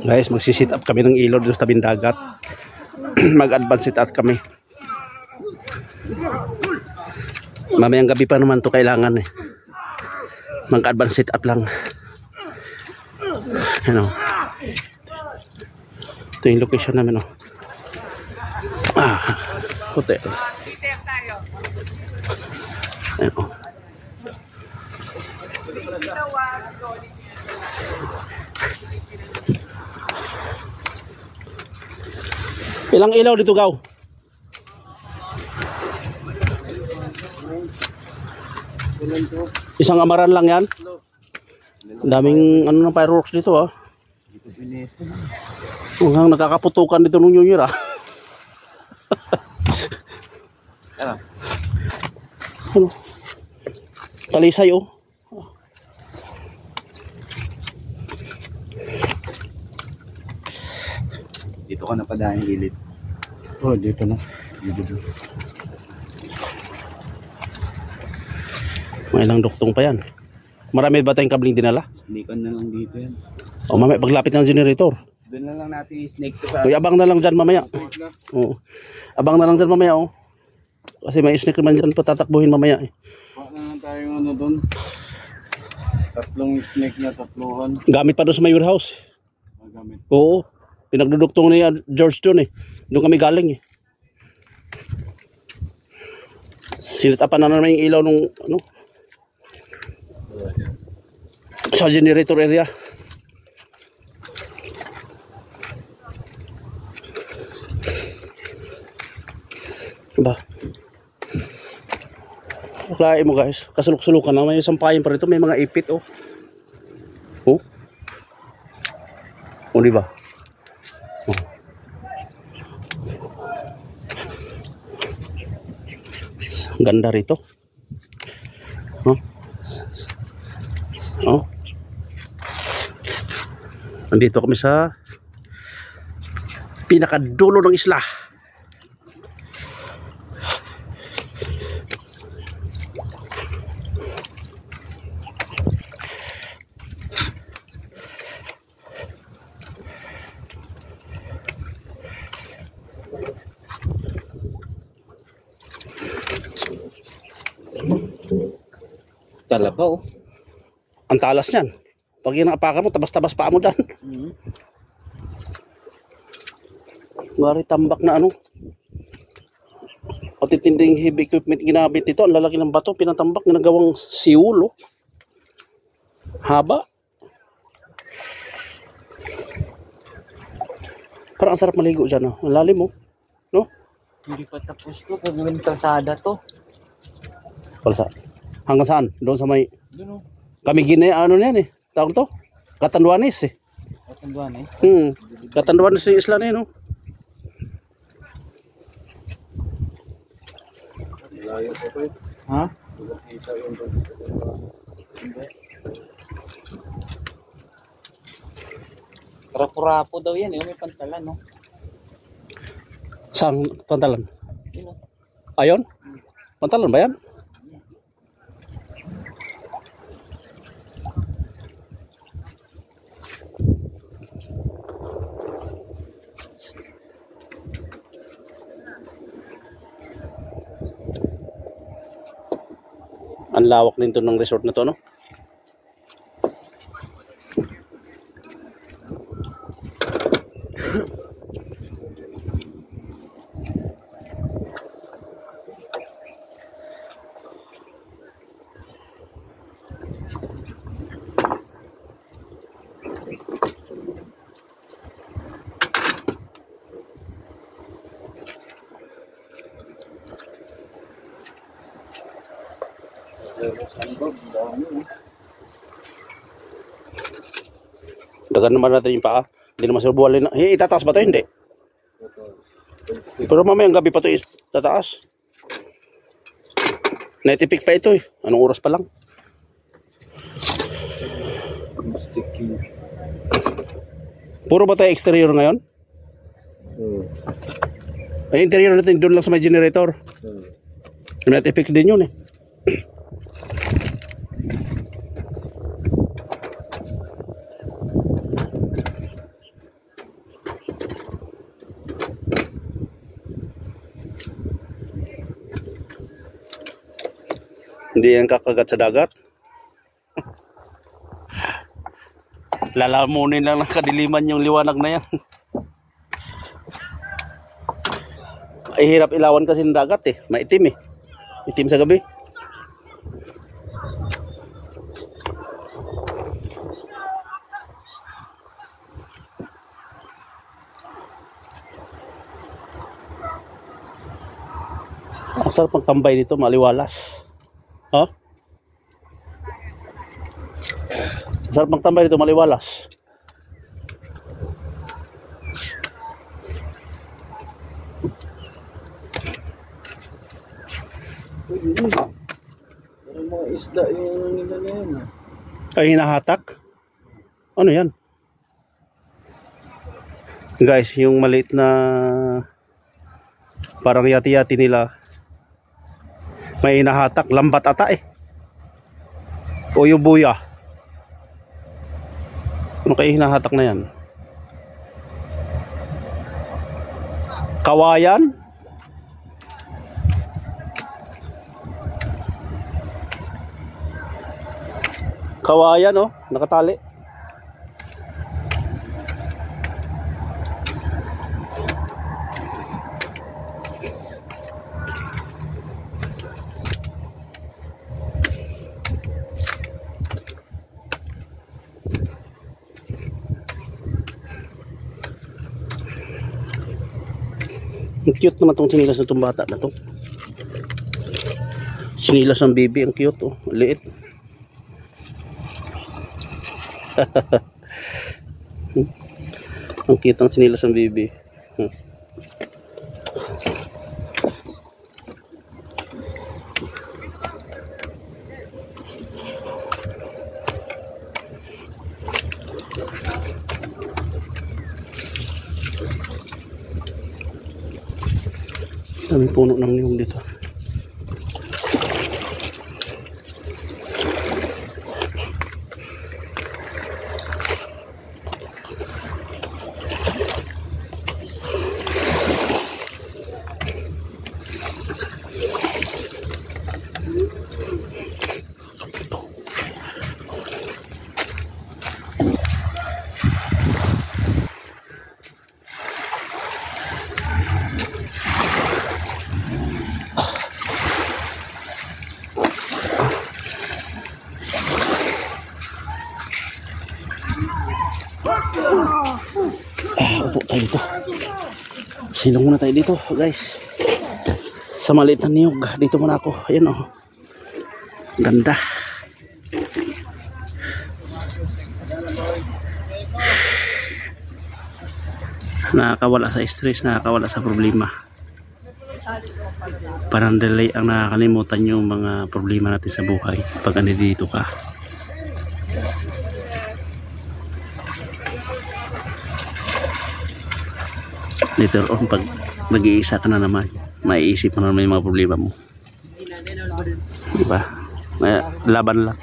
Guys, magsisit up kami ng ilaw dito sa tabing dagat. Mag-advance sit up kami. Mamayang gabi pa naman to kailangan eh. Mag-advance sit up lang. Ano? Ito yung location namin, oh. Hotel. Ayan, oh. Ilang ilaw dito, Gaw? Isang amaran lang yan? Daming ano ng fireworks dito, ah. Hanggang nakakaputukan dito nung New Year, ah. Ano? Talisay, oh. Dito ka na padaan yung gilid. Oh, dito na. Dito. May ilang duktong pa yan. Marami ba tayong kabling dinala? Snake on na lang dito yan. O mamaya paglapit ng generator. Doon na lang natin i-snake to sa... Uy, abang na lang dyan mamaya. Oo. Abang na lang dyan mamaya, oh. Kasi may snake naman dyan patatakbuhin mamaya eh. Baka na lang tayong ano doon. Tatlong snake na tatluhan. Gamit pa doon sa may warehouse. Magamit. Oo. Pinagduduktong ni George doon eh. Doon kami galing eh. Sinitapan na naman yung ilaw nung ano, sa generator area. Ba? Klain mo guys, kasulok-sulukan na may sampayan pa rito, may mga ipit oh. Oh. Oh, di ba? Oh. Ganda rito. Oh. Oh. Nandito kami sa pinakadulo ng isla. Talabaw. Ang talas niyan. Pag yan ang apakan mo, tabas-tabas pa mo dyan. Mari tambak na ano. O titinding heavy equipment ginamit dito. Ang lalaki ng bato, pinatambak, ginagawang siulo. Haba. Parang ang sarap maligo dyan. Oh. Ang lalim mo. No? Hindi pa tapos to. Pagawin kalsada to. Palsa. Hanggang saan? Doon sa may... Doon o. Kami ano na yan eh. Tawag to? Catanduanes eh. Catanduanes? Catanduanes yung isla na yun, no? Ha? Rapo-rapo daw yan eh. May pantalan, no? Saan pantalan? Yun o. Ayon? Pantalan ba yan? Ang lawak nito ng resort na to, no? Dagan naman natin yung paa. Hindi naman sa buwalin na. Itataas ba ito? Hindi. Pero mamayang gabi pa ito tataas. Naitipik pa ito eh. Anong oras pa lang? Puro ba tayo exterior ngayon? Ay, interior natin doon lang sa may generator. Naitipik din yun eh. Hindi yan kakagat sa dagat. Lalamunin lang ng kadiliman yung liwanag na yan. Ay, hirap ilawan kasi ng dagat eh. Maitim eh. Itim sa gabi. Ang sarap magtambay dito, maliwalas. Ha? Ang sarap magtambay dito, maliwalas. Parang mga isda yung nila na yun. Ay, hinahatak? Ano yan? Guys, yung maliit na parang yati-yati nila, may hinahatak. Lambat ata eh. O yung buya. Ano kayo hinahatak na yan? Kawayan? Kawayan oh, nakatali. Ang cute naman tong sinilas na itong bata na to. Sinilas ng baby, ang cute oh, liit. Ang cute ng sinilas ng baby. Daming puno ng niyog dito. Upo tayo dito. Silong muna tayo dito guys. Sa maliit na niyog. Dito muna ako. Ayan oh. Ganda. Nakakawala sa stress. Nakakawala sa problema. Parang delay ang nakakalimutan yung mga problema natin sa buhay pag andito ka. Later on pag nag-iisa ka na naman, maiisip mo na naman yung mga problema mo, diba? Laban lang.